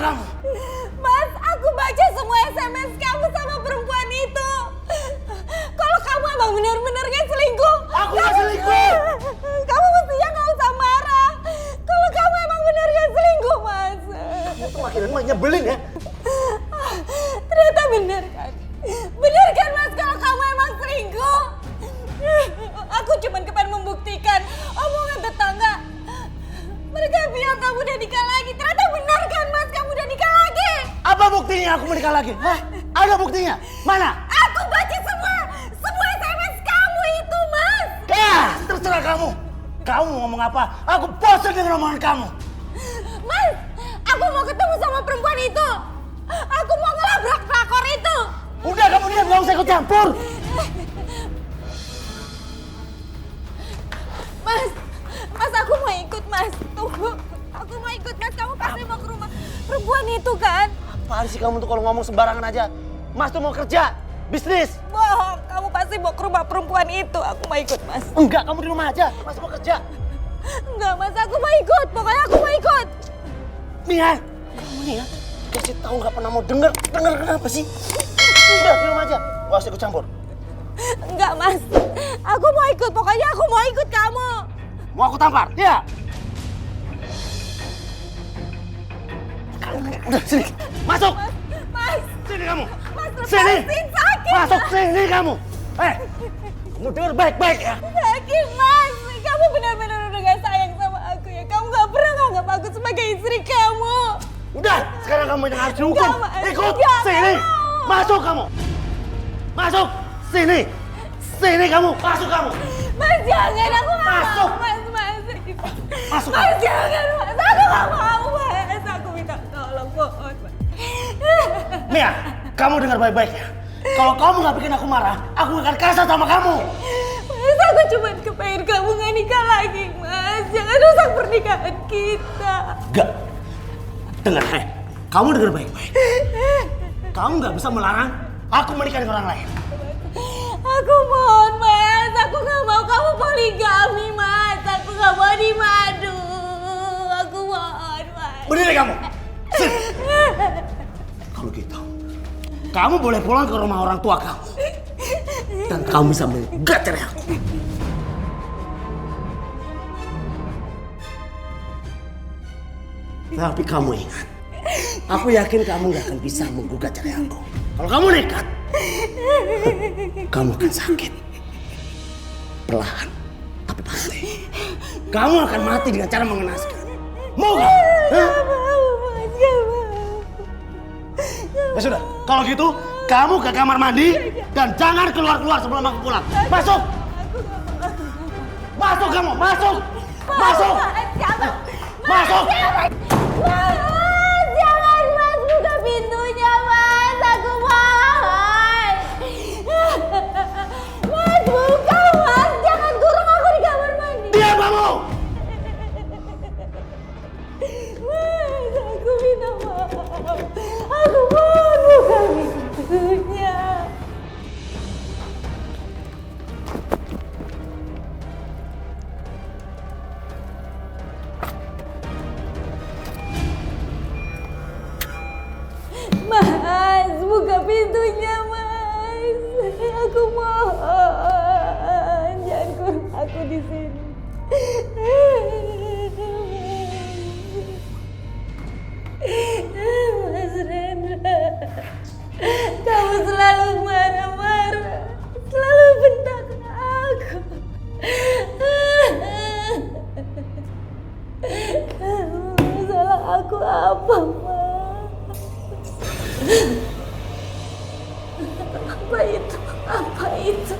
kamu? Mas, aku baca semua SMS kamu sama perempuan itu. Kalau kamu emang benar-benar gak selingkuh. Aku gak selingkuh. Kamu mestinya gak usah marah. Kalau kamu emang benar gak selingkuh, Mas. Kamu tuh makin nyebelin ya. Ternyata benar kan? Benar kan, Mas, kalau kamu emang selingkuh? Aku cuma kepengen membuktikan omongan tetangga. Mereka bilang kamu udah nikah lagi. Ternyata benar kan, Mas, kamu udah nikah lagi? Apa buktinya aku menikah lagi? Hah? Ada buktinya? Mana? Aku baca semua SMS kamu itu, Mas. Terserah kamu. Kamu mau ngomong apa? Aku bosan dengan omongan kamu. Mas, aku mau ketemu sama perempuan itu. Aku mau ngelabrak pelakor itu. Udah kamu diam, gak usah ikut campur. Mas, aku mau ikut, Mas. Tunggu, aku mau ikut, Mas. Kamu pasti mau ke rumah perempuan itu kan? Apaan sih kamu tuh kalau ngomong sembarangan aja? Mas tuh mau kerja, bisnis. Bohong, kamu pasti mau ke rumah perempuan itu. Aku mau ikut, Mas. Enggak, kamu di rumah aja. Mas mau kerja. Enggak, Mas, aku mau ikut. Pokoknya aku mau ikut. Nia, kamu nih ya, kasih tahu nggak pernah mau denger kenapa sih? Udah di rumah aja, gak usah ikut campur. Enggak, Mas. Aku mau ikut. Pokoknya aku mau ikut kamu. Mau aku tampar? Iya. Udah sini, masuk. Mas. Sini kamu. Mas, Sini. lepasin, sakit. Masuk sini kamu. Kamu denger baik-baik ya. Sakit, Mas. Kamu benar-benar udah gak sayang sama aku ya. Kamu gak pernah nganggap aku sebagai istri kamu. Udah, sekarang kamu yang harus dihukum. Enggak, Mas. Ikut Enggak, sini. mau. Masuk kamu. Masuk sini. Sini kamu. Masuk kamu. Mas, jangan. Aku gak Masuk. mau, Mas. Masuk Mas, kamu. jangan, Mas. Aku gak mau, Mas. Aku minta tolong, mohon, Mas. Mia, kamu dengar baik-baik ya. Kalau kamu nggak bikin aku marah, aku akan kasar sama kamu. Mas, aku cuma kepengen kamu gak nikah lagi, Mas. Jangan rusak pernikahan kita. Gak. Dengar, kamu dengar baik-baik. Kamu nggak bisa melarang aku menikah dengan orang lain. Aku mohon, Mas. Aku gak mau kamu poligami, Mas. Aku gak mau dimadu. Aku mohon, Mas. Berdiri kamu. Sini. Kalau gitu, kamu boleh pulang ke rumah orang tua kamu. Dan kamu bisa menggugat cerai aku. Tapi kamu ingat, aku yakin kamu gak akan bisa menggugat cerai aku. Kalau kamu nekat, kamu akan sakit. Perlahan, tapi pasti. Kamu akan mati dengan cara mengenaskan. Mau gak? Gak mau, Mas. Gak mau. Ya sudah, kalau gitu kamu ke kamar mandi dan jangan keluar-keluar sebelum aku pulang. Masuk! Masuk kamu, masuk! Masuk! Jangan. Masuk! Mas, jangan, Mas. Buka pintunya, Mas. Aku mohon. Mas, buka, Mas. Jangan kurung aku di kamar mandi. Diam kamu! Mas, aku minta maaf. Aku mohon buka pintunya. Mas, buka pintunya, Mas. Aku mohon. Jangan kurung aku di sini. Mas Rendra, kamu selalu marah-marah, selalu bentak aku. Salah aku apa, Mas? Apa itu? Apa itu?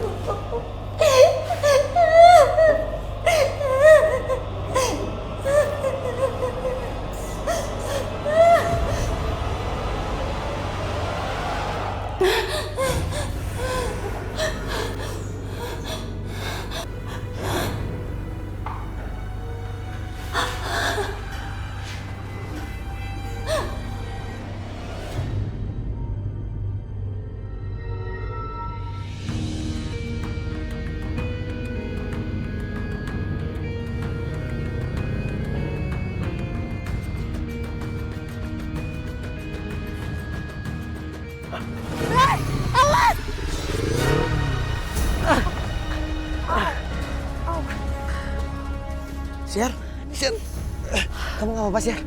Roy, awas! Siar, kamu gak apa-apa Siar?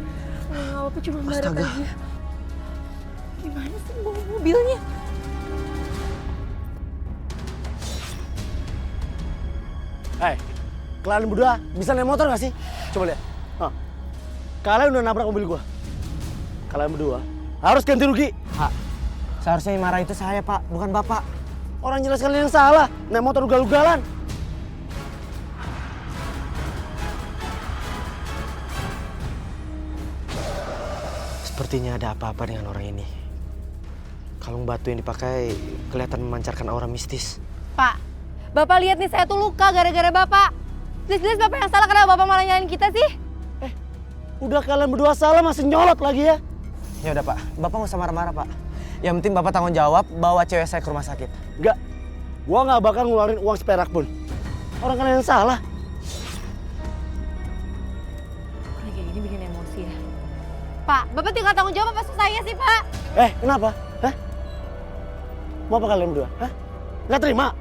Nggak apa-apa, cuma baret Astaga. aja. Gimana sih bawa mobilnya? Hei, kalian berdua bisa naik motor gak sih? Coba lihat. Hah. Kalian udah nabrak mobil gua. Kalian berdua harus ganti rugi. Pak, seharusnya yang marah itu saya Pak, bukan Bapak. Orang jelas kalian yang salah. Naik motor ugal-ugalan. Sepertinya ada apa-apa dengan orang ini. Kalung batu yang dipakai kelihatan memancarkan aura mistis. Pak, Bapak lihat nih saya tuh luka gara-gara Bapak. Jelas-jelas Bapak yang salah, kenapa Bapak malah nyalain kita sih? Udah kalian berdua salah masih nyolot lagi ya. Ya udah Pak, Bapak nggak usah marah-marah Pak. Yang penting Bapak tanggung jawab bawa cewek saya ke rumah sakit. Enggak. Gua nggak bakal ngeluarin uang seperak pun. Orang kalian yang salah. Orang kayak gini bikin emosi ya. Pak, Bapak tinggal tanggung jawab apa saya sih, Pak? Kenapa? Hah? Mau apa kalian berdua? Hah? Nggak terima?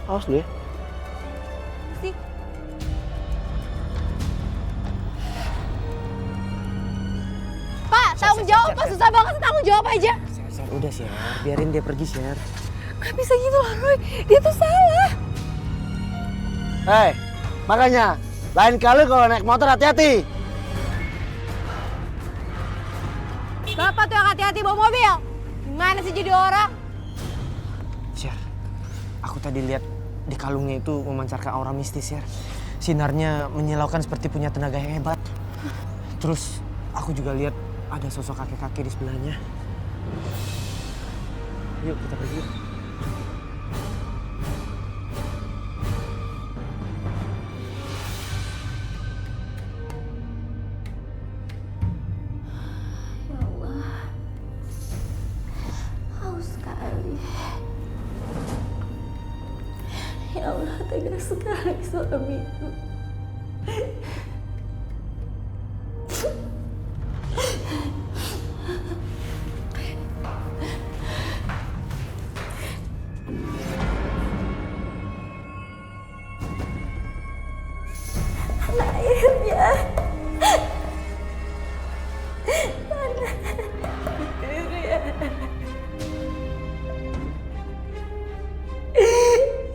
Awas dulu ya. Sih. Pak, tanggung jawab, Pak. Susah banget sih, tanggung jawab aja. Siar, udah Siar, biarin dia pergi Siar. Gak bisa gitu lah, Roy. Dia tuh salah. Makanya lain kali kalau naik motor hati-hati. Bapak tuh yang hati-hati bawa mobil. Gimana sih jadi orang? Siar, aku tadi lihat di kalungnya itu memancarkan aura mistis Siar. Sinarnya menyilaukan seperti punya tenaga yang hebat. Terus aku juga lihat ada sosok kakek-kakek di sebelahnya. Yuk kita pergi. Ya Allah. Haus sekali. Ya Allah, tega sekali suamiku. Akhirnya.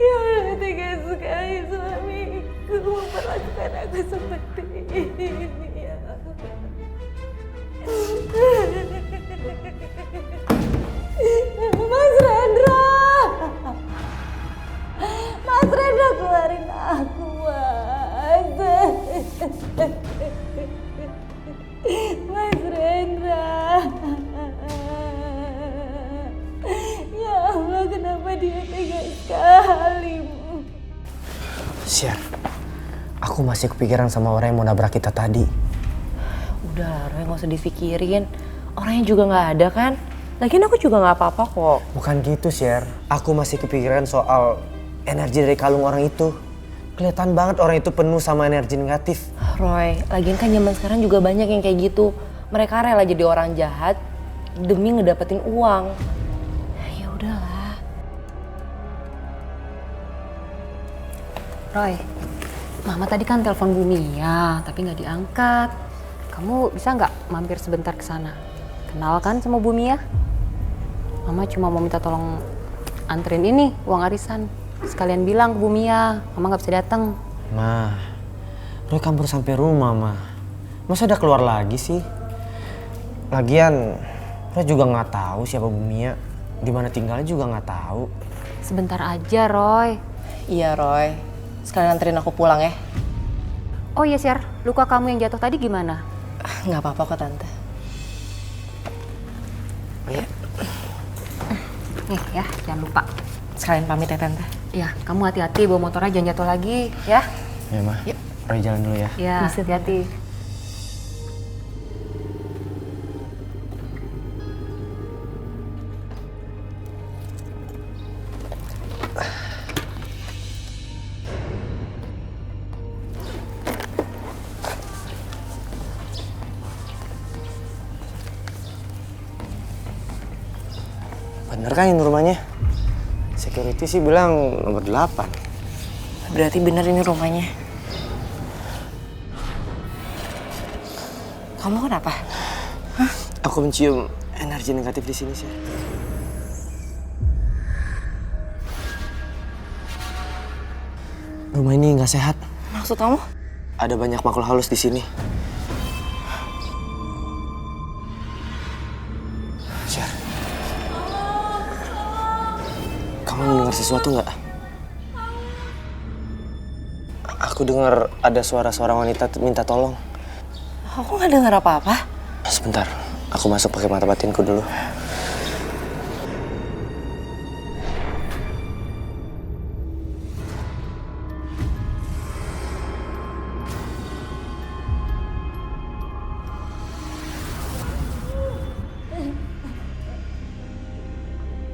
Ya Allah, tega sekali suamiku memperlakukan aku seperti ini. Ya Mas Rendra! Mas Rendra, keluarin aku, Mas. Mas Rendra. Ya Allah, kenapa dia tega sekali? Siar, aku masih kepikiran sama orang yang mau nabrak kita tadi. Udah, Roy, gak usah dipikirin. Orangnya juga gak ada kan? Lagian aku juga gak apa-apa kok. Bukan gitu Siar, aku masih kepikiran soal energi dari kalung orang itu. Kelihatan banget orang itu penuh sama energi negatif. Roy, lagian kan zaman sekarang juga banyak yang kayak gitu. Mereka rela jadi orang jahat demi ngedapetin uang. Ya udahlah. Roy, Mama tadi kan telepon Bu Mia, tapi nggak diangkat. Kamu bisa nggak mampir sebentar ke sana? Kenal kan sama Bu Mia? Mama cuma mau minta tolong anterin ini uang arisan. Sekalian bilang ke Bu Mia, Mama nggak bisa datang. Ma, Roy kan baru sampai rumah, Ma. Masa udah keluar lagi sih? Lagian, Roy juga nggak tahu siapa Bu Mia. Di mana tinggalnya juga nggak tahu. Sebentar aja, Roy. Iya, Roy. Sekalian anterin aku pulang ya. Oh iya, Syar. Luka kamu yang jatuh tadi gimana? Nggak apa-apa kok, Tante. Iya. Nih ya, jangan lupa. Sekalian pamit ya, Tante. Ya, kamu hati-hati bawa motornya jangan jatuh lagi, ya. Ya, Ma. Yuk. Roy jalan dulu ya. Ya, hati-hati. Bener kan ini rumahnya? Security sih bilang nomor 8. Berarti bener ini rumahnya. Kamu kenapa? Aku mencium energi negatif di sini sih. Rumah ini nggak sehat. Maksud kamu? Ada banyak makhluk halus di sini. Syar, kamu mendengar sesuatu nggak? Aku dengar ada suara seorang wanita minta tolong. Aku nggak dengar apa-apa. Sebentar, aku masuk pakai mata batinku dulu.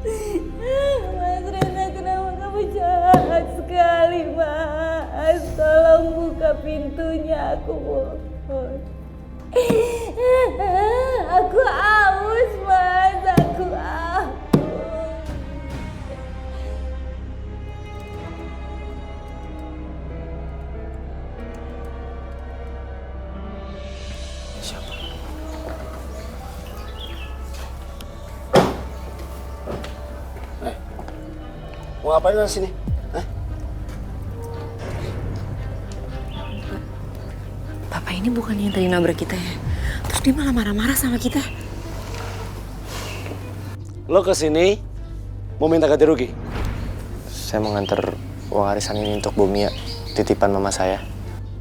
Mas Rena, kenapa kamu jahat sekali, Mas? Tolong buka pintunya, aku mohon. Aku aus, Mas. Aku aus. Siapa? Mau ngapain di sini? Bapak ini bukan yang tadi nabrak kita ya? Terus dia malah marah-marah sama kita. Lo kesini mau minta ganti rugi? Saya mau nganter uang arisan ini untuk Bu Mia, titipan mama saya.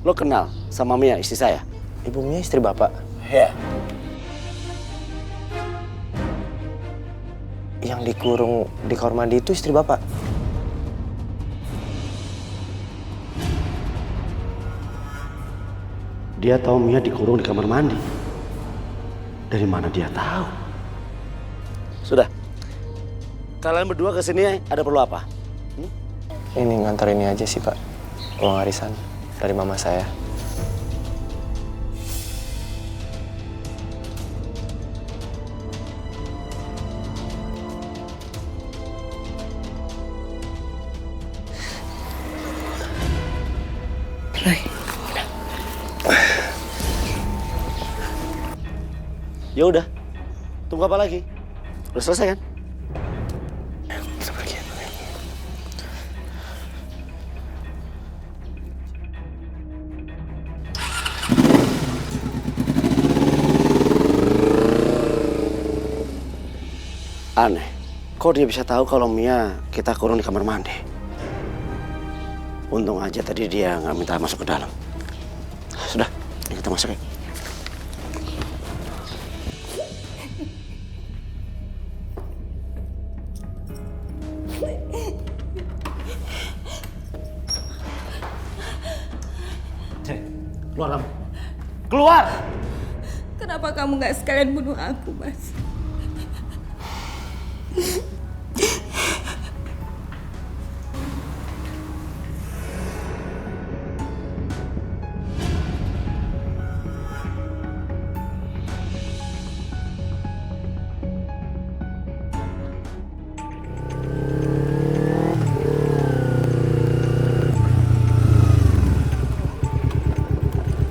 Lo kenal sama Mia, istri saya? Ibu Mia istri Bapak. Iya. Yang dikurung di kamar mandi itu istri Bapak. Dia tahu Mia dikurung di kamar mandi. Dari mana dia tahu? Sudah. Kalian berdua kesini ada perlu apa? Ini ngantar ini aja sih Pak, uang arisan dari mama saya. Roy, Ya udah. Tunggu apa lagi? Udah selesai kan? Kita pergi. Aneh. Kok dia bisa tahu kalau Mia kita kurung di kamar mandi? Untung aja tadi dia nggak minta masuk ke dalam. Sudah, kita masuk ya. Keluar kamu. Keluar! kenapa kamu nggak sekalian bunuh aku, Mas?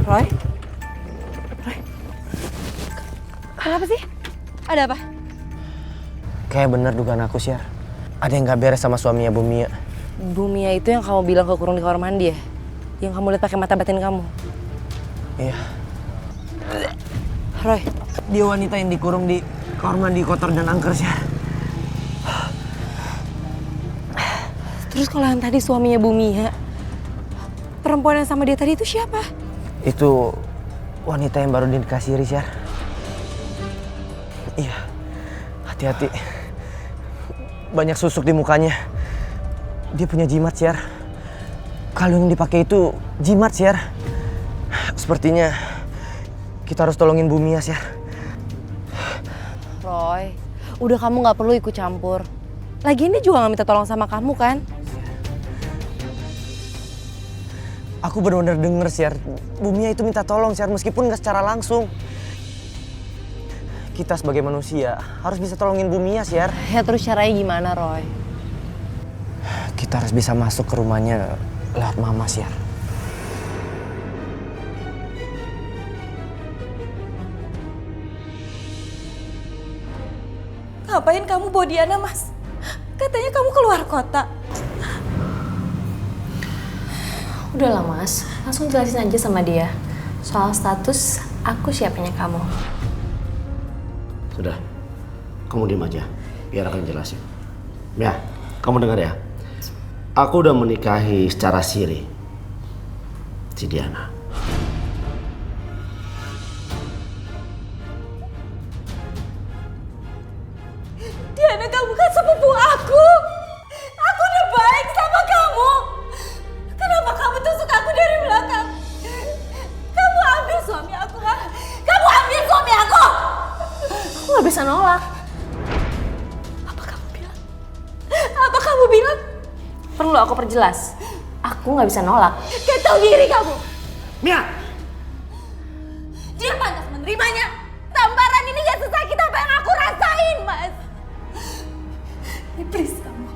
Roy? Roy? Kenapa sih? Ada apa? Kayak bener dugaan aku, Syar. Ada yang gak beres sama suaminya Bu Mia. Bu Mia itu yang kamu bilang kekurung di kamar mandi ya? Yang kamu lihat pakai mata batin kamu? Iya. Roy, Dia wanita yang dikurung di kamar mandi kotor dan angker, Syar. terus kalau yang tadi suaminya Bu Mia, perempuan yang sama dia tadi itu siapa? Itu wanita yang baru dikasih Syar. Iya, hati-hati. Banyak susuk di mukanya. Dia punya jimat, Syar. Kalung yang dipakai itu jimat, Syar. Sepertinya kita harus tolongin Bu Mia, Syar. Roy, udah kamu nggak perlu ikut campur. Lagian dia juga nggak minta tolong sama kamu kan? Aku benar-benar denger, Syar. Bu Mia itu minta tolong, Syar, meskipun nggak secara langsung. kita sebagai manusia harus bisa tolongin Bu Mia, Syar. Ya terus caranya gimana, Roy? Kita harus bisa masuk ke rumahnya lewat Mama, Syar. Ngapain kamu bawa Diana, Mas? Katanya kamu keluar kota. Udahlah, Mas. Langsung jelasin aja sama dia. Soal status, aku siapanya kamu. Sudah, kamu diem aja, biar aku yang jelasin. Ya, kamu dengar ya. Aku udah menikahi secara siri si Diana. Diana, kamu kan sepupu aku. Aku udah baik sama kamu. Kenapa kamu tusuk aku dari belakang? Kamu ambil suami aku, ha? Kamu ambil suami aku! Aku gak bisa nolak. Apa kamu bilang? Apa kamu bilang? Perlu aku perjelas? Aku gak bisa nolak. Gak tahu diri kamu. Mia! Dia pantas menerimanya. Tamparan ini gak sesakit apa yang aku rasain, Mas. Iblis kamu.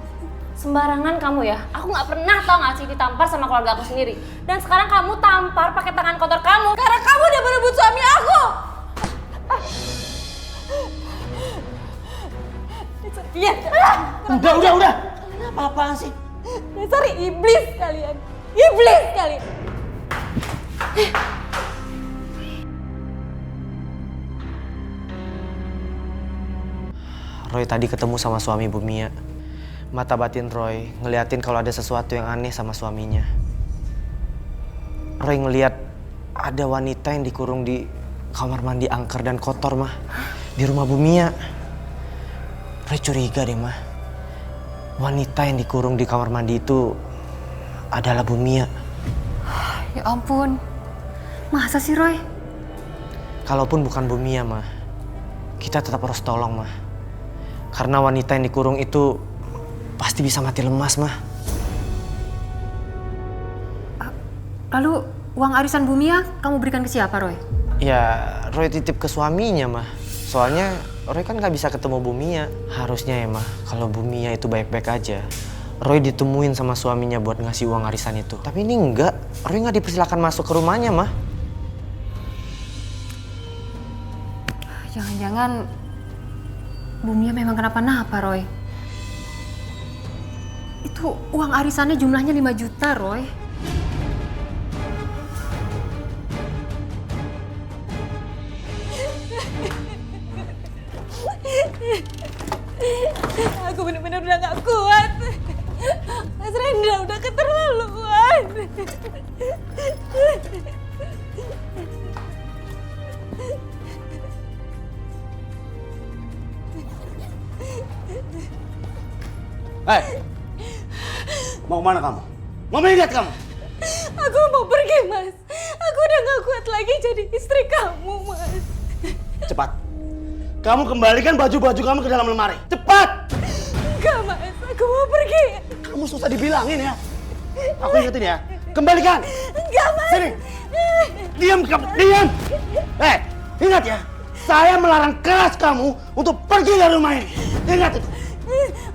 Sembarangan kamu ya. Aku gak pernah tau gak sih ditampar sama keluarga aku sendiri. Dan sekarang kamu tampar pakai tangan kotor kamu. Karena kamu udah berebut suami aku. Iya. Udah. Apa-apaan sih? Dasar iblis kalian. Iblis kalian. Roy tadi ketemu sama suami Bu Mia. Mata batin Roy ngeliatin kalau ada sesuatu yang aneh sama suaminya. Roy ngeliat ada wanita yang dikurung di kamar mandi angker dan kotor, Mah. Di rumah Bu Mia. Roy curiga deh, Mah. Wanita yang dikurung di kamar mandi itu adalah Bu Mia. Ya ampun. Masa sih, Roy? Kalaupun bukan Bu Mia, Mah, kita tetap harus tolong, Mah. Karena wanita yang dikurung itu pasti bisa mati lemas, Mah. Lalu uang arisan Bu Mia kamu berikan ke siapa, Roy? Ya, Roy titip ke suaminya, Mah. Soalnya Roy kan gak bisa ketemu Bu Mia. Harusnya ya, Mah, kalau Bu Mia itu baik-baik aja, Roy ditemuin sama suaminya buat ngasih uang arisan itu. Tapi ini enggak. Roy gak dipersilakan masuk ke rumahnya, Mah. Jangan-jangan Bu Mia memang kenapa-napa, Roy. Itu uang arisannya jumlahnya 5 juta, Roy. Aku benar-benar udah gak kuat. Mas Rendra udah keterlaluan. Hei! Mau kemana kamu? Mau melihat kamu? Aku mau pergi, Mas. Aku udah gak kuat lagi jadi istri kamu, Mas. Cepat. Kamu kembalikan baju-baju kamu ke dalam lemari. Cepat! Enggak, Mas. Aku mau pergi. Kamu susah dibilangin ya. Aku ingetin ya. Kembalikan. Enggak, Mas. Sini. Diam kamu. Diam. Ingat ya. Saya melarang keras kamu untuk pergi dari rumah ini. Ingat itu.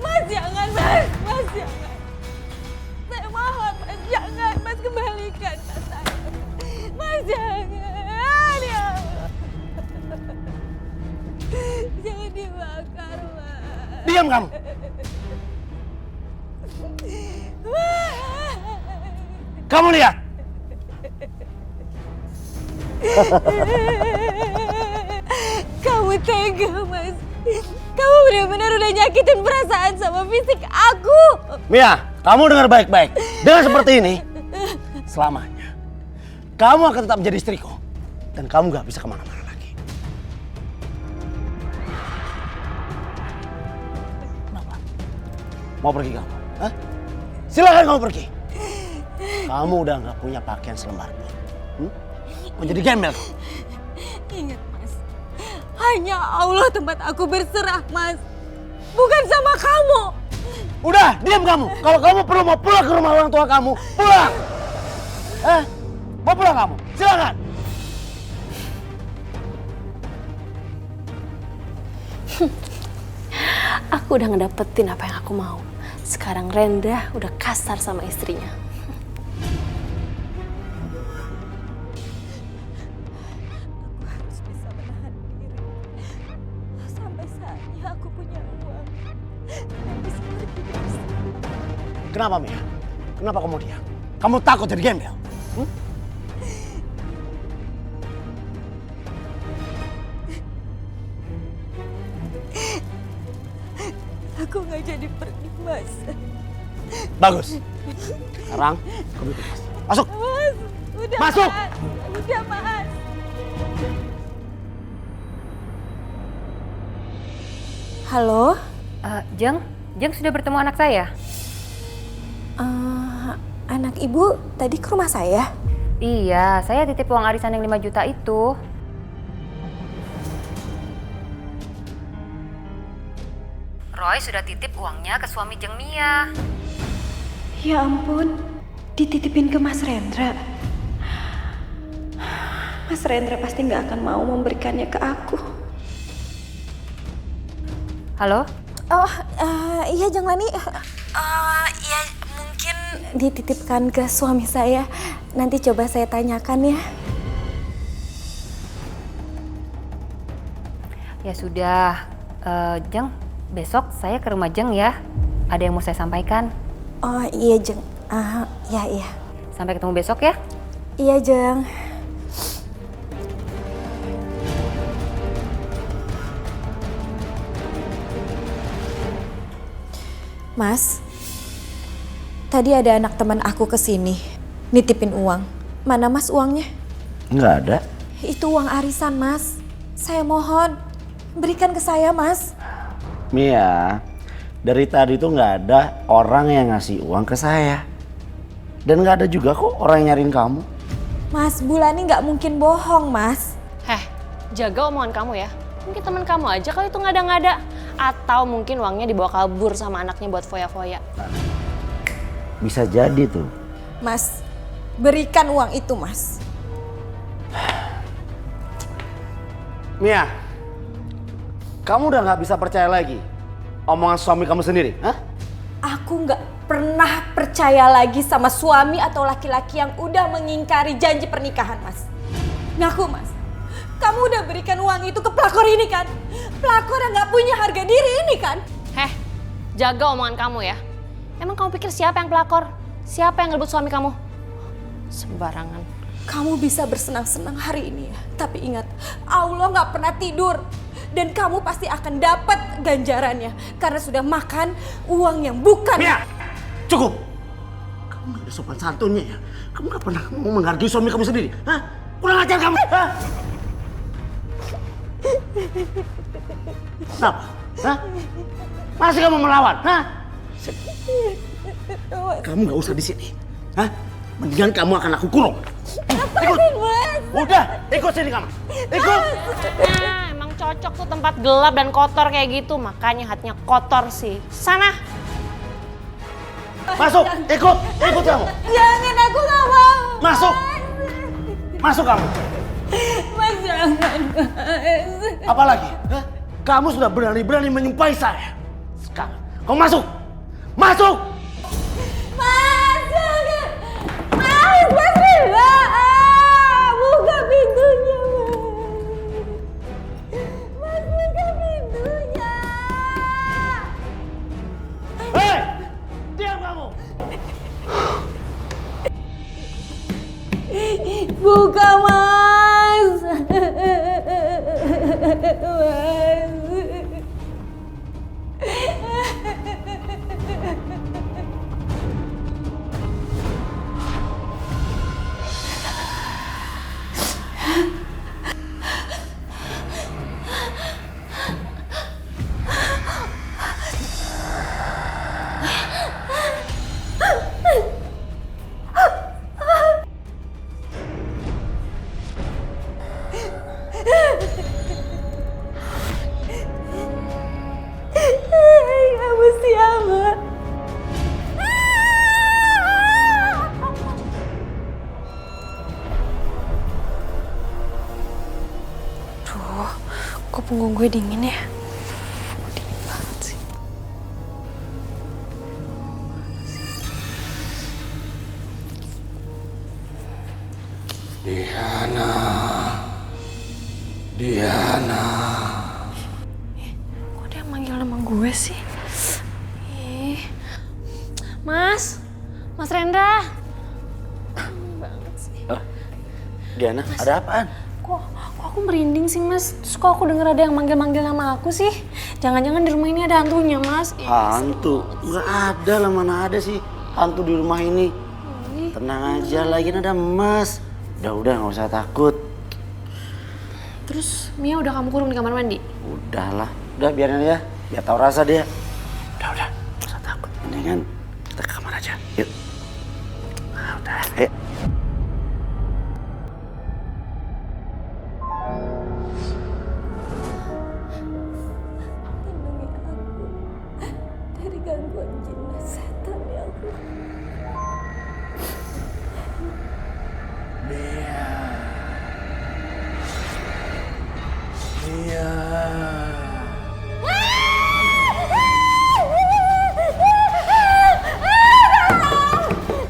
Mas, jangan, Mas. Mas, jangan. Saya mohon, Mas. Jangan, Mas. Kembalikan tas saya. Mas, jangan. Ya Allah. Jangan dibakar, Mas. Diam kamu. Kamu lihat. Kamu tega, Mas. Kamu benar-benar udah nyakitin perasaan sama fisik aku. Mia, kamu dengar baik-baik. Dengan seperti ini, selamanya kamu akan tetap menjadi istriku. Dan kamu gak bisa kemana-mana lagi. Kenapa? Mau pergi kamu? Hah? Silakan kamu pergi. Kamu udah gak punya pakaian selembar pun. Mau jadi gembel kamu? Ingat, Mas. Hanya Allah tempat aku berserah, Mas. Bukan sama kamu. Udah, diam kamu. Kalau kamu perlu mau pulang ke rumah orang tua kamu, pulang. Mau pulang kamu? Silakan. Aku udah ngedapetin apa yang aku mau. Sekarang Rendra udah kasar sama istrinya. Aku harus bisa menahan diri. Sampai saatnya aku punya uang. Dan bisa pergi dari sini. Kenapa Mia? Kenapa kamu diam? Kamu takut jadi gembel? Aku nggak jadi pergi, Mas. Bagus. Sekarang kamu ikut Mas. Masuk. Mas, udah Masuk! Mas. Udah, Mas. Halo? Jeng sudah bertemu anak saya? Anak ibu tadi ke rumah saya? Iya, saya titip uang arisan yang 5 juta itu. Roy sudah titip uangnya ke suami Jeng Mia. Ya ampun, dititipin ke Mas Rendra. Mas Rendra pasti nggak akan mau memberikannya ke aku. Halo? Oh, iya Jeng Lani. Ya mungkin dititipkan ke suami saya. Nanti coba saya tanyakan ya. Ya sudah, Jeng, besok saya ke rumah Jeng ya. Ada yang mau saya sampaikan. Oh iya Jeng, iya. Sampai ketemu besok ya. Iya Jeng. Mas, tadi ada anak teman aku kesini, nitipin uang. Mana Mas uangnya? Nggak ada. Itu uang arisan Mas. Saya mohon, berikan ke saya Mas. Mia, dari tadi tuh nggak ada orang yang ngasih uang ke saya. Dan nggak ada juga kok orang yang nyariin kamu. Mas, Bulani nggak mungkin bohong Mas. Jaga omongan kamu ya. Mungkin teman kamu aja kali itu ngada-ngada. Atau mungkin uangnya dibawa kabur sama anaknya buat foya-foya. Bisa jadi tuh. Mas, berikan uang itu Mas. Mia, kamu udah nggak bisa percaya lagi omongan suami kamu sendiri, hah? Aku nggak pernah percaya lagi sama suami atau laki-laki yang udah mengingkari janji pernikahan Mas. Ngaku Mas, kamu udah berikan uang itu ke pelakor ini kan? Pelakor yang nggak punya harga diri ini kan? Jaga omongan kamu ya. Emang kamu pikir siapa yang pelakor? Siapa yang ngerebut suami kamu? Sembarangan. Kamu bisa bersenang-senang hari ini ya. Tapi ingat, Allah nggak pernah tidur. Dan kamu pasti akan dapat ganjarannya. Karena sudah makan uang yang bukan. Mia, cukup. Kamu nggak ada sopan santunnya ya. Kamu nggak pernah mau menghargai suami kamu sendiri, hah? Kurang ajar kamu, hah? Kenapa? Hah? Masih kamu melawan, hah? Kamu nggak usah di sini, hah? Mendingan kamu akan aku kurung. Ikut. Udah, ikut sini kamu. Ikut. Nah, emang cocok tuh tempat gelap dan kotor kayak gitu. Makanya hatinya kotor sih. Sana. Masuk, ikut kamu. Jangan, aku nggak mau. Masuk. Masuk kamu. Mas, jangan Mas. Apalagi? Hah? Kamu sudah berani-berani menyumpahi saya. Sekarang, kamu masuk. Masuk. Mas, jangan. Mas Rila. Buka pintunya, Mas. Mas, buka pintunya. Hei, diam kamu. Buka, Mas. Kamu siapa? Duh, kok punggung gue dingin ya? Diana. Diana. Kok dia manggil nama gue sih? Ih. Mas Rendra. Banget sih. Diana, ada apaan? Kok aku merinding sih mas? Terus kok aku denger ada yang manggil-manggil nama aku sih? Jangan-jangan di rumah ini ada hantunya mas? Hantu? Nggak ada lah, mana ada sih hantu di rumah ini. Tenang aja, lagian ada Mas. Udah nggak usah takut. Terus Mia udah kamu kurung di kamar mandi? Udahlah, udah biarin aja, biar tahu rasa dia. Udah, nggak usah takut. Mendingan kita ke kamar aja, yuk. Nah, udah, ayo. Lindungi aku dari gangguan jin dan setan ya Allah. Iya.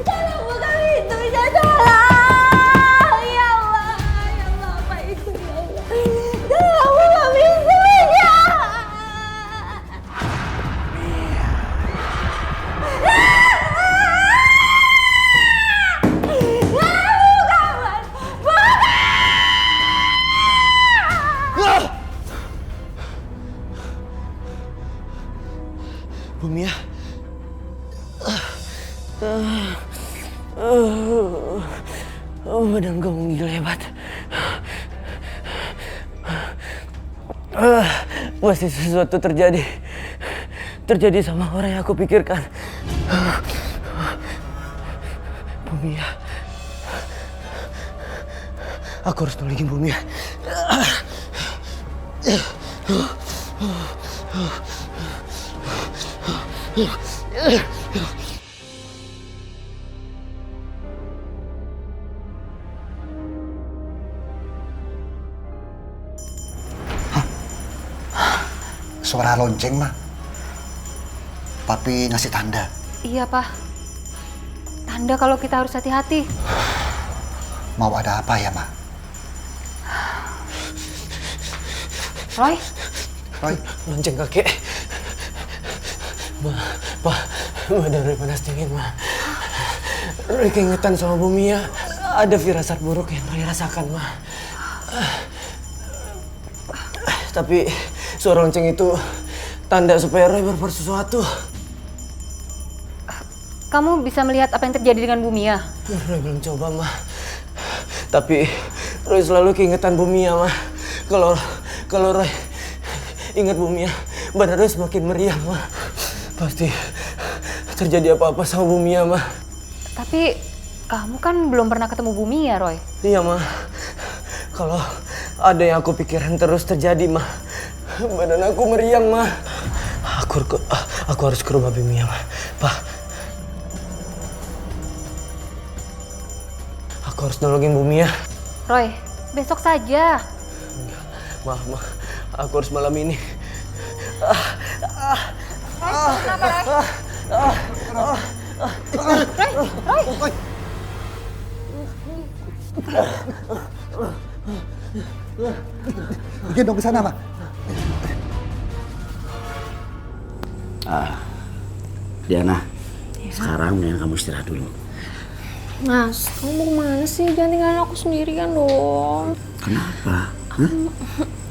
Tolong buka pintunya, tolong! Ya Allah, apa itu ya Allah? Tolong buka pintunya! Bu Mia. Badan kamu gila hebat. Pasti sesuatu terjadi. Terjadi sama orang yang aku pikirkan. Bu Mia. Aku harus nolongin Bu Mia. Suara lonceng, mah. Papi ngasih tanda. Iya, Pak. Tanda kalau kita harus hati-hati. Mau ada apa ya, Ma? Roy? Roy, Lonceng kakek. Ma, badan Roy panas dingin, Ma. Roy keingetan sama Bu Mia. Ada firasat buruk yang Roy rasakan, Ma. Tapi suara lonceng itu tanda supaya Roy berbuat sesuatu. Kamu bisa melihat apa yang terjadi dengan Bu Mia? Roy belum coba, Ma. Tapi Roy selalu keingetan Bu Mia, Ma. Kalau Roy ingat Bu Mia, badan Roy semakin meriah, Ma. Pasti terjadi apa-apa sama Bu Mia, Ma. Tapi kamu kan belum pernah ketemu Bu Mia, Roy. Iya, Ma. Kalau ada yang aku pikiran terus terjadi, Ma. Badan aku meriang, Ma. Aku harus ke rumah Bu Mia, Ma. Pak. Aku harus nolongin Bu Mia. Roy, besok saja. Ma. Aku harus malam ini. Roy. bikin dong ke sana, Ma. Diana, sekarang mendingan kamu istirahat dulu. Mas, kamu mau kemana sih? Jangan tinggalin aku sendirian dong. Kenapa?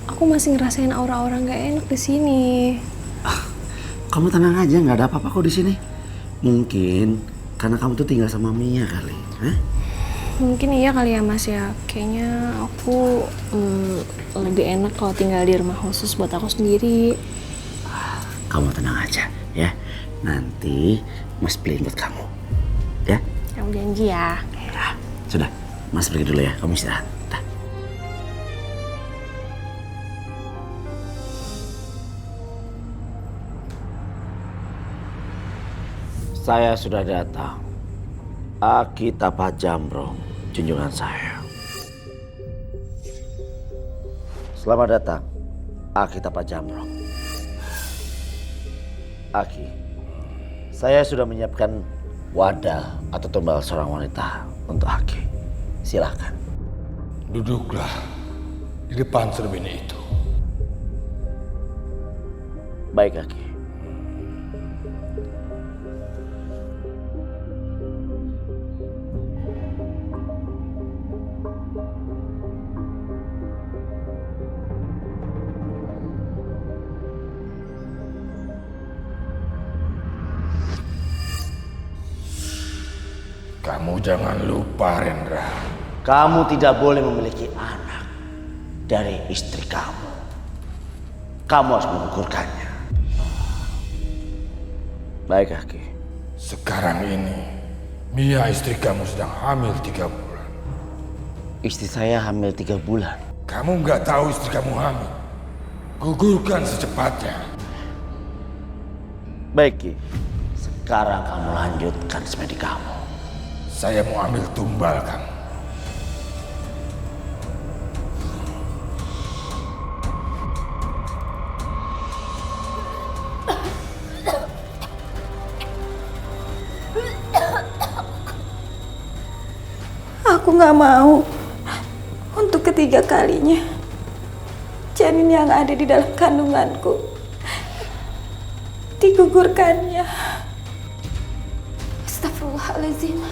Aku masih ngerasain aura-aura nggak enak di sini. Kamu tenang aja, nggak ada apa-apa kok di sini. Mungkin karena kamu tuh tinggal sama Mia kali. Mungkin iya kali ya Mas ya. Kayaknya aku lebih enak kalau tinggal di rumah khusus buat aku sendiri. Kamu tenang aja ya. Nanti Mas beliin buat kamu. Ya? Kamu janji ya. Ya. Sudah, Mas pergi dulu ya. Kamu istirahat. Dah. Saya sudah datang. Aki Tapa Jamrong, junjungan saya. Selamat datang, Aki Tapa Jamrong. Aki, saya sudah menyiapkan wadah atau tumbal seorang wanita untuk Aki. Silakan. Duduklah di depan cermin itu. Baik, Kaki. Kamu jangan lupa, Rendra. Kamu tidak boleh memiliki anak dari istri kamu. Kamu harus menggugurkannya. Baik, Kaki. Sekarang ini, Mia istri kamu sedang hamil 3 bulan. Istri saya hamil 3 bulan. Kamu nggak tahu istri kamu hamil. Gugurkan secepatnya. Baik, Ki. Sekarang kamu lanjutkan semedi kamu. Saya mau ambil tumbal kamu. Aku nggak mau untuk ketiga kalinya janin yang ada di dalam kandunganku digugurkannya. Astagfirullahaladzim.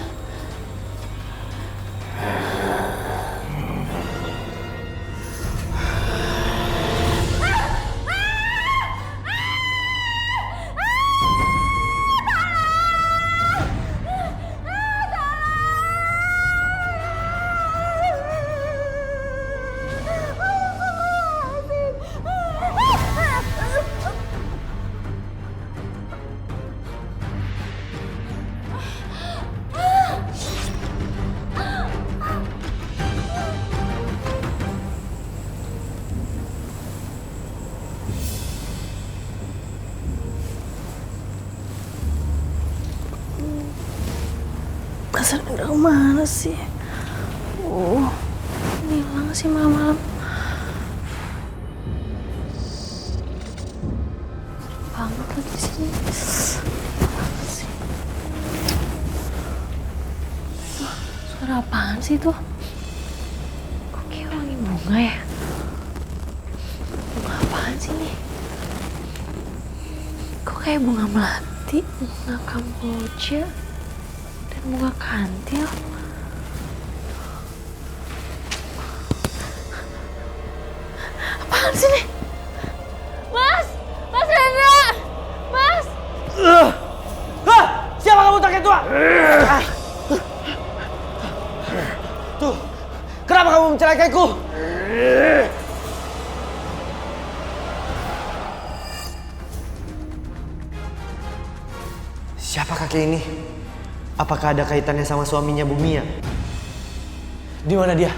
Mas Rendra mana sih? Hilang sih malam-malam. Banget lagi di sini. Apa sih? Suara apaan sih tuh? Kok kayak wangi bunga ya? Bunga apaan sih nih? Kok kayak bunga melati, bunga kamboja, dan bunga kantil? Apaan sih nih? Mas! Mas Rendra! Mas! Siapa kamu kakek tua? Tuh, kenapa kamu mencelakaiku? Siapa kakek ini? Apakah ada kaitannya sama suaminya Bu Mia? Di mana dia?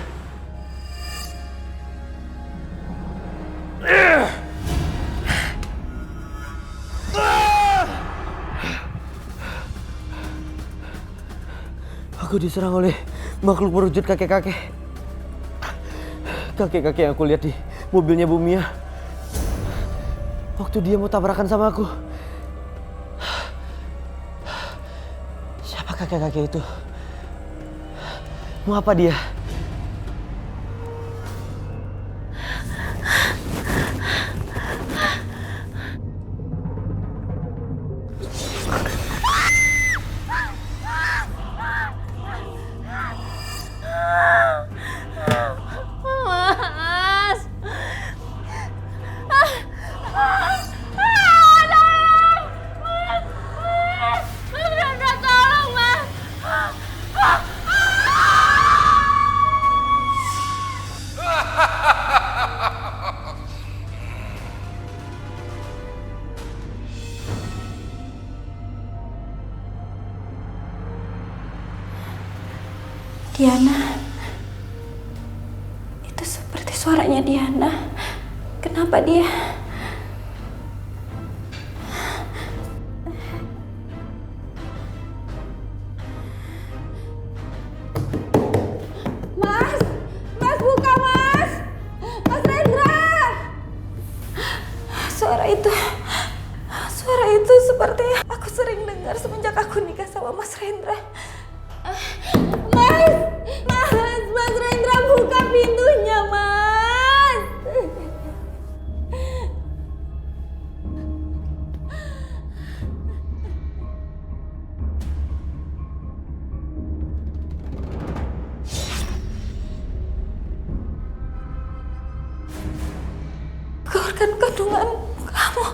Aku diserang oleh makhluk berwujud kakek-kakek. Kakek-kakek yang aku lihat di mobilnya Bu Mia. Waktu dia mau tabrakan sama aku. Siapa kakek-kakek itu? Mau apa dia? Mas! Mas Rendra, tolong, Mas! Diana, itu seperti suaranya Diana. Kenapa dia? Mas! Mas, buka, Mas! Mas Rendra! Suara itu seperti aku sering dengar semenjak aku nikah sama Mas Rendra. Mas! Mas Rendra! Segera buka pintunya, Mas. Keluarkan kandungan kamu.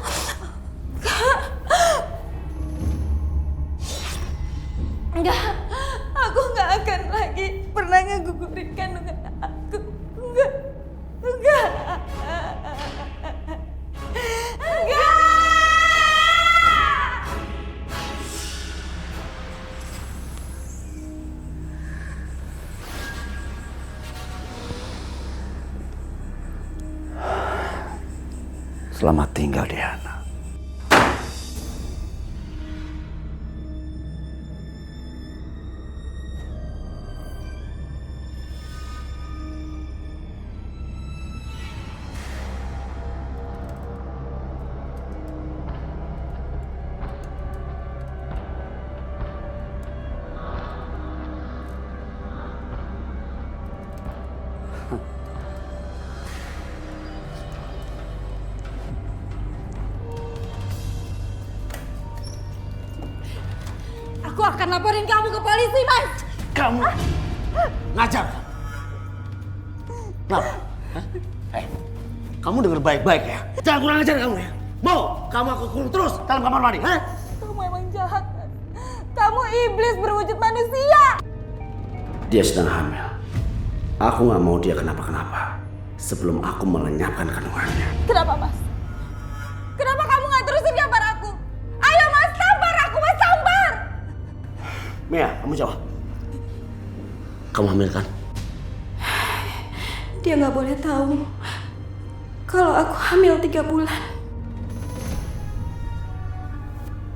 Enggak, aku nggak akan lagi pernah ngegugurin kandungan aku. Enggak. Enggak. Selamat tinggal, Diana. Aku akan laporin kamu ke polisi, Mas. Kamu ngajar kamu. Kenapa? Hah? Kamu denger baik-baik ya. Jangan kurang ajar kamu ya. Mau kamu aku kurung terus dalam kamar mandi, hah? Kamu emang jahat, Mas. Kamu iblis berwujud manusia. Dia sedang hamil. Aku nggak mau dia kenapa-kenapa sebelum aku melenyapkan kandungannya. Kenapa, Mas? Kenapa kamu nggak terusin gambar aku? Ayo, Mas, tampar aku, Mas, tampar! Mia, kamu jawab. Kamu hamil kan? Dia nggak boleh tahu kalau aku hamil 3 bulan.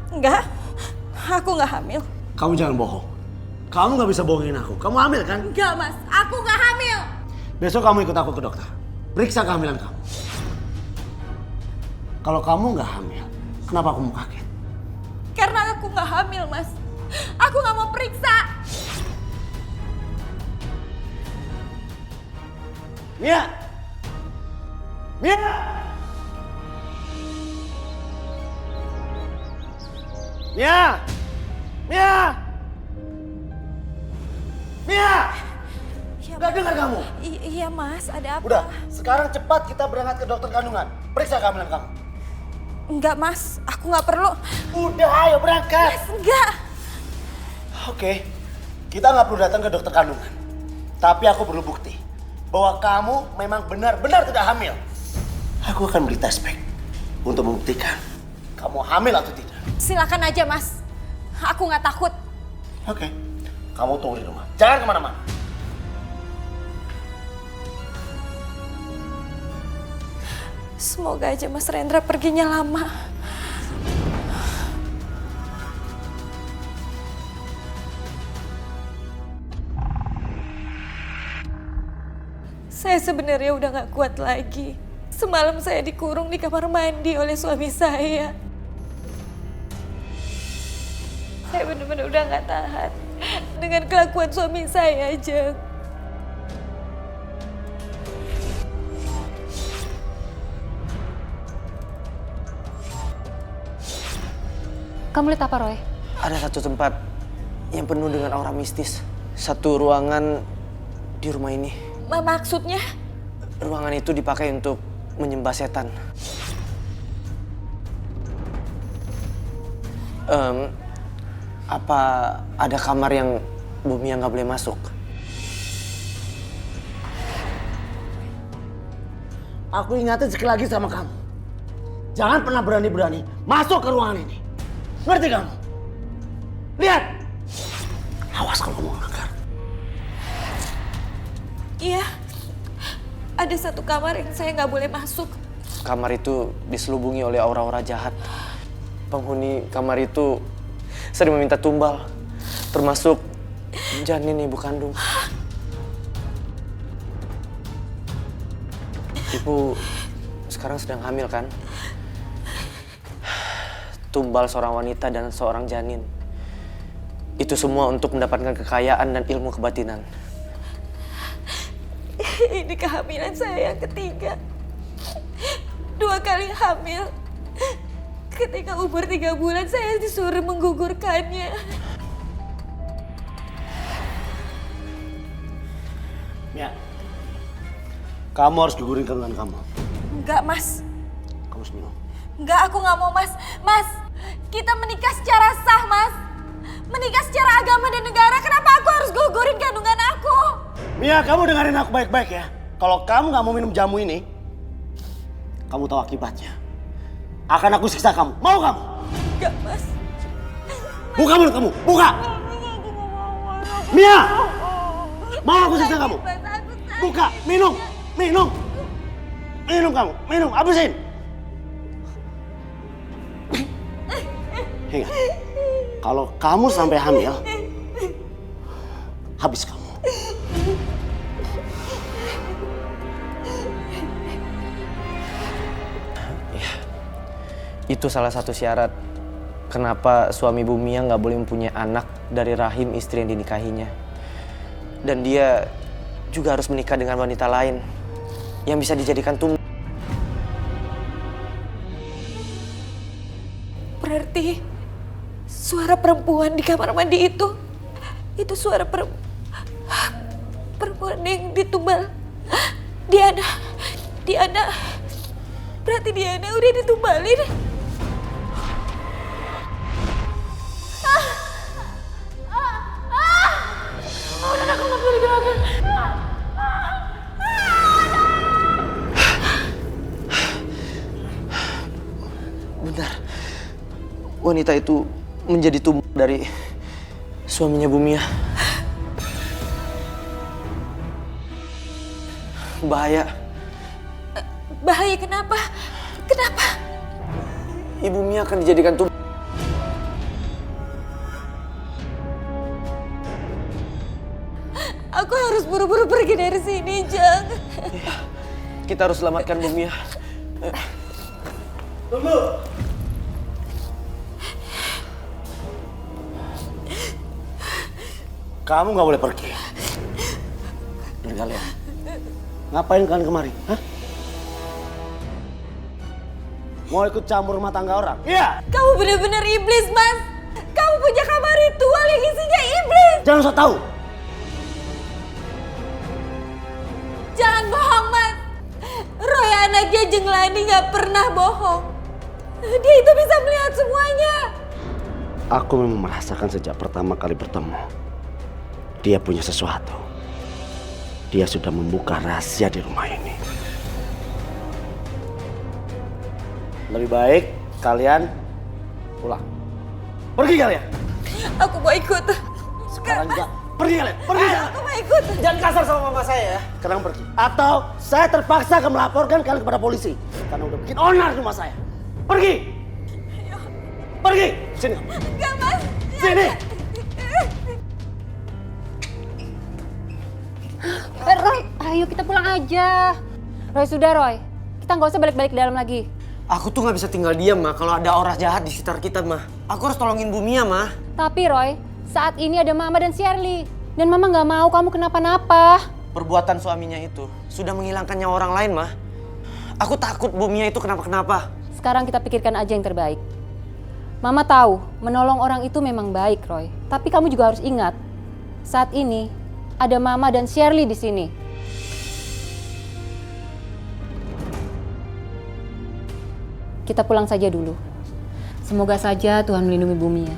Enggak, aku nggak hamil. Kamu jangan bohong. Kamu nggak bisa bohongin aku. Kamu hamil kan? Enggak, Mas, aku nggak hamil. Besok kamu ikut aku ke dokter. Periksa kehamilan kamu. Kalau kamu nggak hamil, kenapa kamu kaget? Karena aku nggak hamil, Mas. Aku nggak mau periksa. Mia! Mia! Mia! Mia! Mia! Gak dengar kamu? Iya, Mas, ada apa? Udah, sekarang cepat kita berangkat ke dokter kandungan. Periksa kehamilan kamu. Enggak, Mas, aku nggak perlu. Udah, ayo berangkat. Mas, enggak. Oke, kita nggak perlu datang ke dokter kandungan. Tapi aku perlu bukti bahwa kamu memang benar-benar tidak hamil. Aku akan beri tes pack untuk membuktikan kamu hamil atau tidak. Silakan aja, Mas. Aku nggak takut. Oke, kamu tunggu di rumah. Jangan kemana-mana. Semoga aja Mas Rendra perginya lama. Saya sebenarnya udah gak kuat lagi. Semalam saya dikurung di kamar mandi oleh suami saya. Saya benar-benar udah gak tahan dengan kelakuan suami saya, Jeng. Kamu lihat apa, Roy? Ada satu tempat yang penuh dengan aura mistis. Satu ruangan di rumah ini. Maksudnya? Ruangan itu dipakai untuk menyembah setan. Apa ada kamar yang Bumi yang nggak boleh masuk? Aku ingatin sekali lagi sama kamu. Jangan pernah berani-berani masuk ke ruangan ini. Ngerti kamu? Lihat! Awas kalau kamu melanggar. Iya. Ada satu kamar yang saya nggak boleh masuk. Kamar itu diselubungi oleh aura-aura jahat. Penghuni kamar itu sering meminta tumbal, termasuk janin ibu kandung. Ibu sekarang sedang hamil kan? Tumbal seorang wanita dan seorang janin. Itu semua untuk mendapatkan kekayaan dan ilmu kebatinan. Ini kehamilan saya yang ketiga. 2 kali hamil. Ketika umur 3 bulan saya disuruh menggugurkannya. Ya, kamu harus gugurin kandungan kamu. Enggak, Mas. Kamu harus minum. Enggak, aku nggak mau, Mas. Mas, kita menikah secara sah, Mas. Menikah secara agama dan negara. Kenapa aku harus gugurin kandungan aku? Mia, kamu dengerin aku baik-baik ya. Kalau kamu nggak mau minum jamu ini, kamu tahu akibatnya. Akan aku siksa kamu. Mau kamu? Enggak, Mas. Buka mulut kamu, buka! Mia! Mau aku siksa kamu? Buka, minum, minum. Minum kamu, minum, habisin. Ingat, kalau kamu sampai hamil, habis kamu. Itu salah satu syarat kenapa suami Bu Mia nggak boleh mempunyai anak dari rahim istri yang dinikahinya. Dan dia juga harus menikah dengan wanita lain yang bisa dijadikan tumbuh. Berarti suara perempuan di kamar mandi itu suara perempuan yang ditumbal. Diana. Berarti Diana udah ditumbalin. Udah aku nggak bisa digerakkan. Bentar, wanita itu menjadi tumbal dari suaminya Bu Mia. Bahaya. Bahaya kenapa? Kenapa? Ibu Mia akan dijadikan tumbal. Aku harus buru-buru pergi dari sini, Jang. Kita harus selamatkan Bu Mia. Tunggu! Kamu nggak boleh pergi. Ini kalian. Ngapain kalian kemari? Hah? Mau ikut campur rumah tangga orang? Iya! Kamu benar-benar iblis, Mas. Kamu punya kamar ritual yang isinya iblis. Jangan sok tahu. Jangan bohong, Mas. Roy anaknya Jenglani nggak pernah bohong. Dia itu bisa melihat semuanya. Aku memang merasakan sejak pertama kali bertemu. Dia punya sesuatu. Dia sudah membuka rahasia di rumah ini. Lebih baik kalian pulang. Pergi kalian. Aku mau ikut. Sekarang juga. Pergi kalian. Pergi kalian. Aku mau ikut. Jangan kasar sama mama saya ya. Sekarang pergi. Atau saya terpaksa akan melaporkan kalian kepada polisi. Karena udah bikin onar rumah saya. Pergi. Pergi. Sini. Enggak, Mas. Sini. Roy, ayo kita pulang aja. Roy, sudah Roy. Kita nggak usah balik-balik ke dalam lagi. Aku tuh nggak bisa tinggal diam, Ma. Kalau ada orang jahat di sekitar kita, Ma. Aku harus tolongin Bu Mia, Ma. Tapi Roy, saat ini ada Mama dan Shirley. Dan Mama nggak mau kamu kenapa-napa. Perbuatan suaminya itu sudah menghilangkan nyawa orang lain, Ma. Aku takut Bu Mia itu kenapa-kenapa. Sekarang kita pikirkan aja yang terbaik. Mama tahu, menolong orang itu memang baik, Roy. Tapi kamu juga harus ingat, saat ini ada Mama dan Shirley di sini. Kita pulang saja dulu. Semoga saja Tuhan melindungi Bu Mia.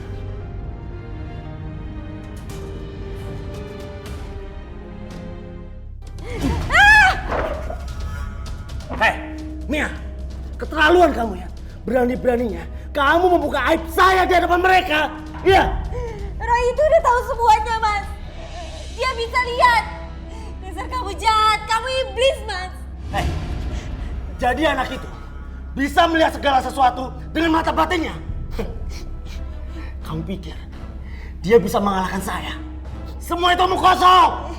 Hei, Mia. Keterlaluan kamu ya. Berani-beraninya kamu membuka aib saya di hadapan mereka. Iya. Roy itu udah tahu semuanya, Mas. Dia bisa lihat. Dasar kamu jahat, kamu iblis, Mas. Hei, jadi anak itu bisa melihat segala sesuatu dengan mata batinnya. Kamu pikir dia bisa mengalahkan saya? Semua itu omong kosong.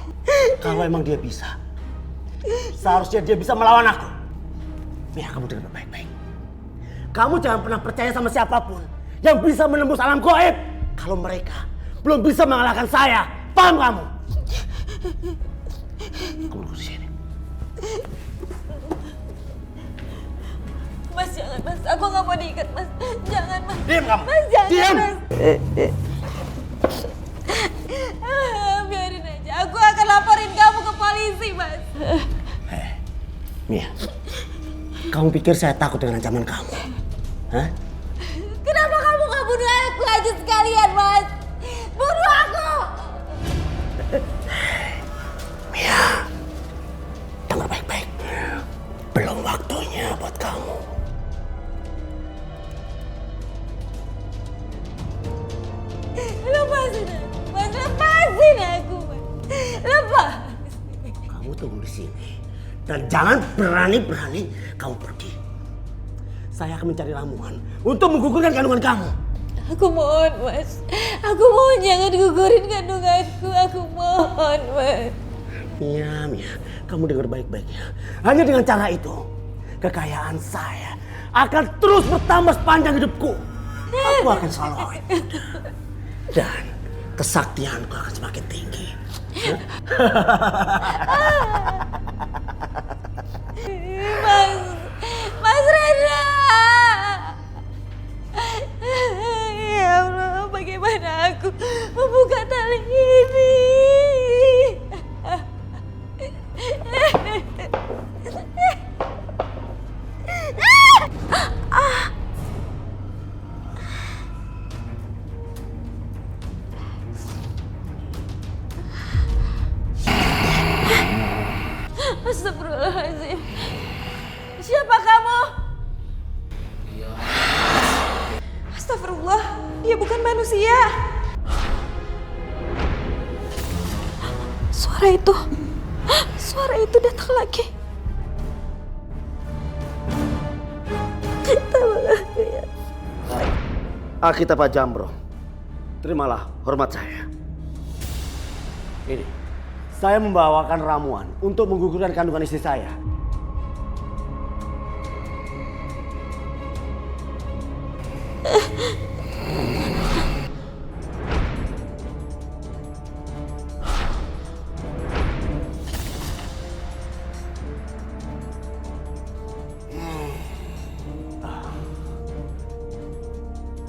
Kalau emang dia bisa, seharusnya dia bisa melawan aku. Mia, kamu dengar baik-baik. Kamu jangan pernah percaya sama siapapun yang bisa menembus alam gaib. Kalau mereka belum bisa mengalahkan saya, paham kamu? Kamu tunggu di sini. Mas jangan mas, aku nggak mau diikat mas. Jangan mas. Diam kamu. Mas jangan Diam. mas. Biarin aja, aku akan laporin kamu ke polisi mas. Mia, kamu pikir saya takut dengan ancaman kamu? Hah? Kenapa kamu nggak bunuh aku aja sekalian mas? Bunuh aku. Mia, dengar baik-baik. Belum waktunya buat kamu. Lepasin aku, mas. Lepasin aku, mas. Lepas. Kamu tunggu di sini. Dan jangan berani-berani kamu pergi. Saya akan mencari ramuan untuk menggugurkan kandungan kamu. Aku mohon, mas. Aku mohon jangan gugurin kandunganku. Aku mohon, mas. Mia, kamu dengar baik-baik ya. Hanya dengan cara itu, kekayaan saya akan terus bertambah sepanjang hidupku. Aku akan selalu awet muda. Dan kesaktianku akan semakin tinggi. Mas Reza. Ya Allah, bagaimana aku membuka tali ini? Astagfirullahaladzim. Siapa kamu? Astagfirullah, dia bukan manusia. Suara itu datang lagi. Tolong aku ya. Akita Pak Jambro, terimalah hormat saya. Ini, saya membawakan ramuan untuk menggugurkan kandungan istri saya.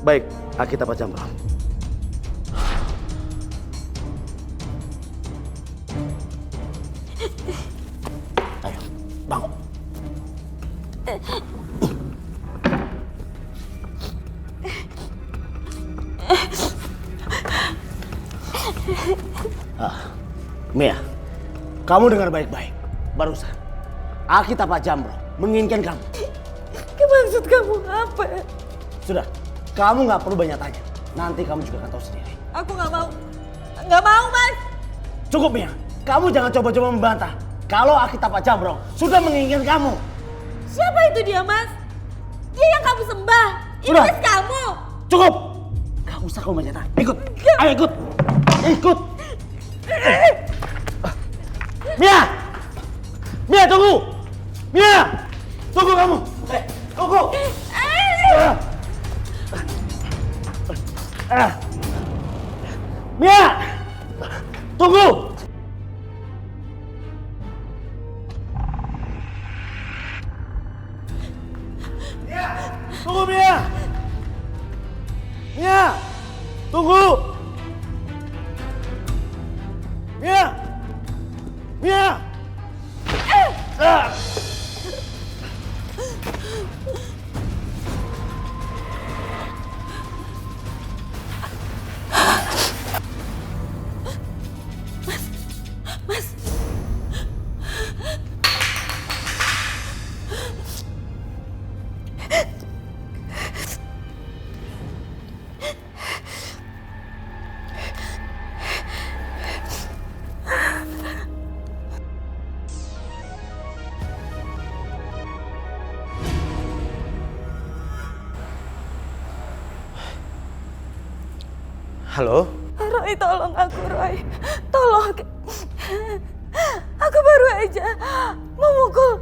Baik, Akita Pak Jambro. Ayo, bangun. Mia, kamu dengar baik-baik. Barusan, Akita Pak Jambro menginginkan kamu. Maksud kamu apa? Sudah, kamu nggak perlu banyak tanya. Nanti kamu juga akan tahu sendiri. Aku nggak mau. Nggak mau, Mas. Cukup, Mia. Kamu jangan coba-coba membantah. Kalau Akita Pak Jambro sudah menginginkan kamu. Siapa itu dia, Mas? Dia yang kamu sembah. Sudah. Iblis kamu. Cukup. Gak usah kamu banyak tanya. Ikut. Ayo ikut. Ikut. Mia! Mia, tunggu! Mia! Tunggu kamu! Tunggu! Mia! Tunggu! Tunggu, Mia! Mia! Tunggu! Mia! Mia! Halo? Roy, tolong aku, Roy. Tolong. Aku baru aja memukul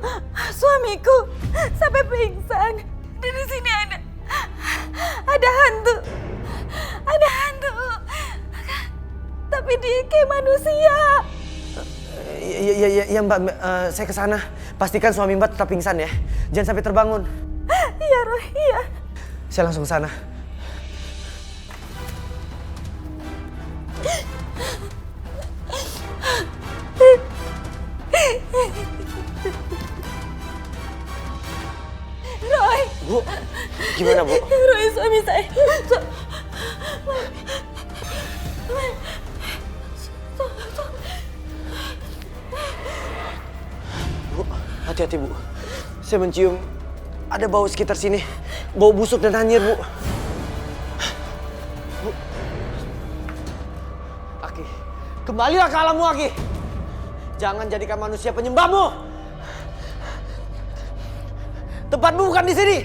suamiku sampai pingsan. Dan di sini ada hantu. Ada hantu. Tapi dia kayak manusia. Iya Mbak, saya ke sana. Pastikan suami Mbak tetap pingsan ya. Jangan sampai terbangun. Iya Roy, iya. Saya langsung ke sana. Roy. Bu, gimana Bu? Roy, suami saya. Bu, hati-hati Bu. Saya mencium ada bau sekitar sini. Bau busuk dan anyir, Bu. Bu. Aki, kembalilah ke alammu, Aki. Jangan jadikan manusia penyembahmu. Tempatmu bukan di sini.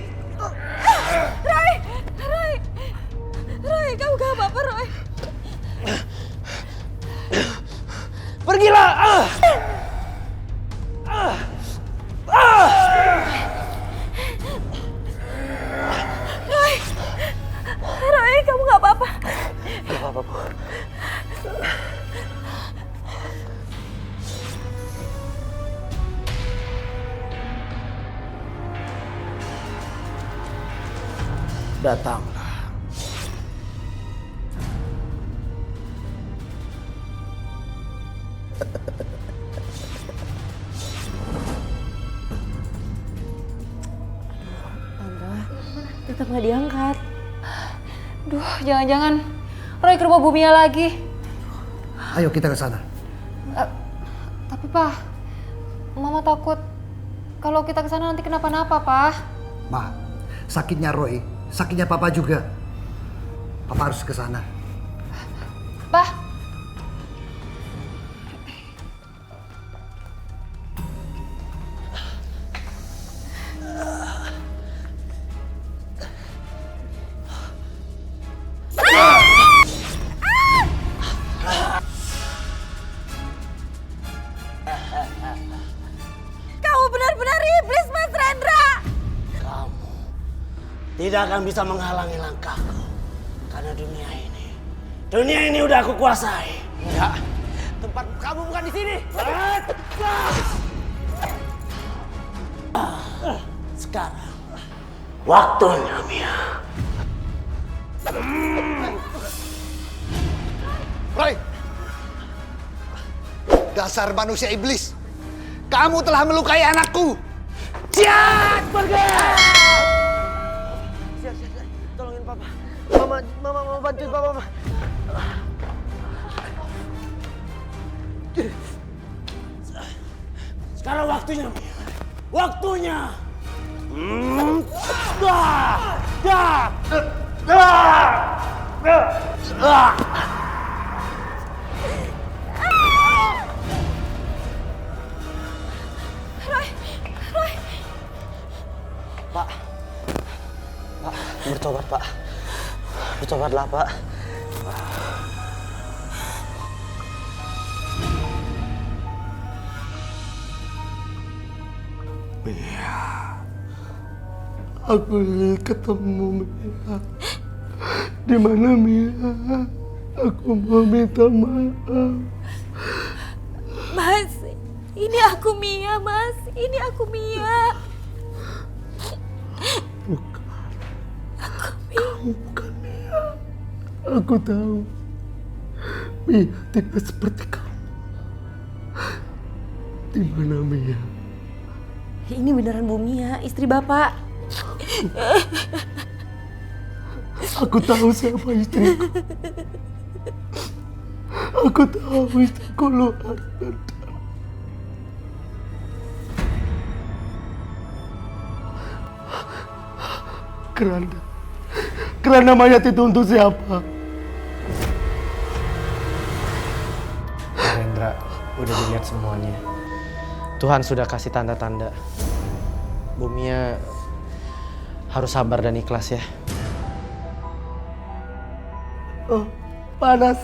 Roy, kamu gak apa-apa, Roy. Pergilah. Roy, kamu gak apa-apa. Gak apa-apa, Bu. Datanglah. Tetap gak diangkat. Duh, jangan-jangan Roy ke rumah Bumia lagi. Ayo kita ke sana. Tapi Pak, Mama takut kalau kita ke sana nanti kenapa-napa, Pak. Ma, sakitnya Roy, sakitnya Papa juga. Papa harus ke sana. Pak. Kamu benar-benar iblis, Mas Rendra. Kamu tidak akan bisa menghalangi langkahku. Karena dunia ini udah aku kuasai. Enggak. Tempat kamu bukan di sini. Sekarang waktunya, Mia. Roy! Dasar manusia iblis. Kamu telah melukai anakku. Siap, pergi! Siap. Tolongin Papa. Mama mau bantuin Papa, Ma. Sekarang waktunya, Mia. Waktunya. Pak, bertobat Pak. Bertobatlah Pak. Mia, aku ingin ketemu Mia. Di mana Mia? Aku mau minta maaf. Mas, ini aku Mia, Mas. Ini aku Mia. Kamu bukan Mia. Aku tahu. Mia tidak seperti kamu. Di mana Mia? Ini beneran Bu Mia, istri Bapak. Aku tahu siapa istriku. Aku tahu istriku luar biasa. Kerana mayat itu untuk siapa? Rendra, udah dilihat semuanya. Tuhan sudah kasih tanda-tanda. Bumia harus sabar dan ikhlas ya. Oh, panas.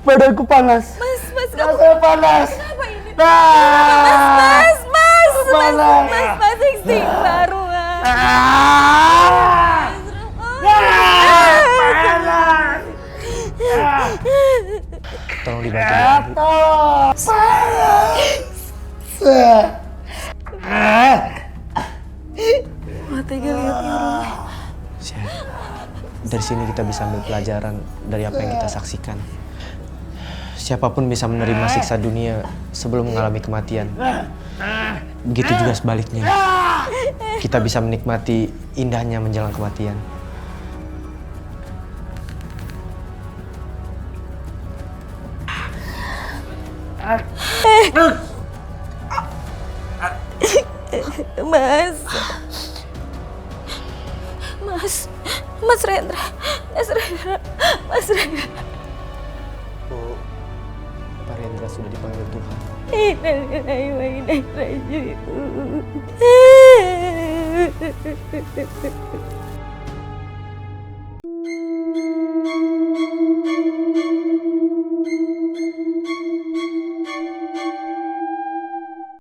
Badanku panas. Mas, Rasanya panas. Kenapa ini? Mas, Mas, istighfar, Mas. Tolong tolong dibantu doa, Bu. Mata lihatnya Roy. Syar, dari sini kita bisa ambil pelajaran dari apa yang kita saksikan. Siapapun bisa menerima siksa dunia sebelum mengalami kematian. Begitu juga sebaliknya. Kita bisa menikmati indahnya menjelang kematian. Mas Rendra. Bu, Pak Rendra sudah dipanggil Tuhan. Innalillahi wa inna ilaihi raji'un.